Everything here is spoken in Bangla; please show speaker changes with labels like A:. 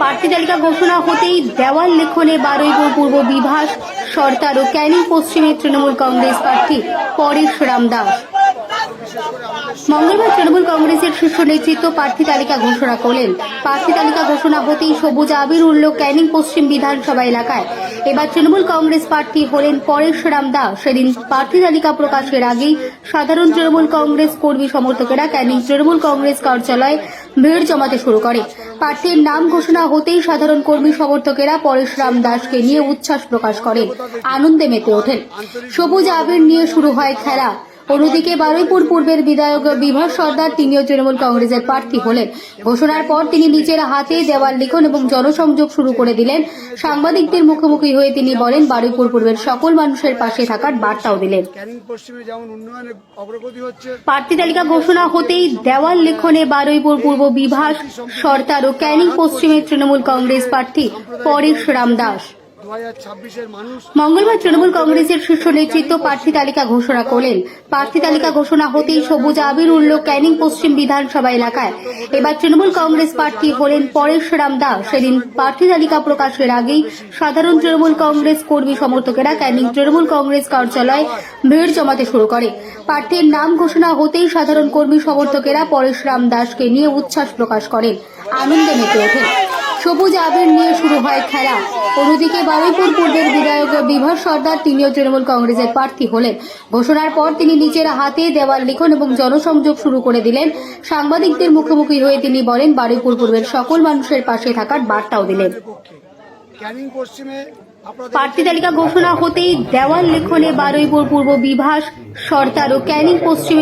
A: প্রার্থী তালিকা ঘোষণা হতেই দেওয়াল লিখনে বারুইপুর পূর্ব বিভাস, সরতার ও ক্যানিং পশ্চিমের তৃণমূল কংগ্রেস প্রার্থী পরেশ রাম দাস। মঙ্গলবার তৃণমূল কংগ্রেসের শীর্ষ নেতৃত্ব প্রার্থী তালিকা ঘোষণা করলেন। প্রার্থী তালিকা ঘোষণা হতেই সবুজ আবির উড়ল ক্যানিং পশ্চিম বিধানসভা এলাকায়। এবার তৃণমূল কংগ্রেস প্রার্থী হলেন পরেশ রাম দাস। সেদিন প্রার্থী তালিকা প্রকাশের আগেই সাধারণ তৃণমূল কংগ্রেস কর্মী সমর্থকেরা ক্যানিং তৃণমূল কংগ্রেস কার্যালয়ে ভিড় জমাতে শুরু করে। প্রার্থীর নাম ঘোষণা হতেই সাধারণ কর্মী সমর্থকেরা পরেশ রাম দাসকে নিয়ে উচ্ছ্বাস প্রকাশ করেন, আনন্দে মেতে ওঠেন। সবুজ আবির নিয়ে শুরু হয় খেলা। অন্যদিকে বারুইপুর পূর্বের বিধায়ক বিভাস সর্দার, তিনিও তৃণমূল কংগ্রেসের প্রার্থী হলেন। ঘোষণার পর তিনি নিজের হাতে দেওয়াল লিখন এবং জনসংযোগ শুরু করে দিলেন। সাংবাদিকদের মুখোমুখি হয়ে তিনি বলেন, বারুইপুর পূর্বের সকল মানুষের পাশে থাকার বার্তাও দিলেন। প্রার্থী তালিকা ঘোষণা হতেই দেওয়াল লিখনে বারুইপুর পূর্ব বিভাস, সরতার ও ক্যানিং পশ্চিমের তৃণমূল কংগ্রেস প্রার্থী পরেশ রাম দাস। মঙ্গলবার তৃণমূল কংগ্রেসের শীর্ষ নেতৃত্ব প্রার্থী তালিকা ঘোষণা করলেন। প্রার্থী তালিকা ঘোষণা হতেই সবুজ আবির উড়ল ক্যানিং পশ্চিম বিধানসভা এলাকায়। এবার তৃণমূল কংগ্রেস প্রার্থী হলেন পরেশ রাম দাস। সেদিন প্রার্থী তালিকা প্রকাশের আগেই সাধারণ তৃণমূল কংগ্রেস কর্মী সমর্থকেরা ক্যানিং তৃণমূল কংগ্রেস কার্যালয়ে ভিড় জমাতে শুরু করে। প্রার্থীর নাম ঘোষণা হতেই সাধারণ কর্মী সমর্থকেরা পরেশ রাম দাসকে নিয়ে উচ্ছ্বাস প্রকাশ করেন, আনন্দে মেতে ওঠেন। সবুজ আবির নিয়ে শুরু হয় খেলা। অন্যদিকে বারুইপুর পূর্বের বিধায়ক বিভাস সর্দার, তিনিও তৃণমূল কংগ্রেসের প্রার্থী হলেন। ঘোষণার পর তিনি নিজের হাতে দেওয়াল লিখন এবং জনসংযোগ শুরু করে দিলেন। সাংবাদিকদের মুখোমুখি হয়ে তিনি বলেন, বারুইপুর পূর্বের সকল মানুষের পাশে থাকার বার্তাও দিলেন। প্রার্থী তালিকা ঘোষণা হতেই দেওয়াল লিখনে বারুইপুর পূর্ব বিভাস, সরতার ও ক্যানিং পশ্চিমে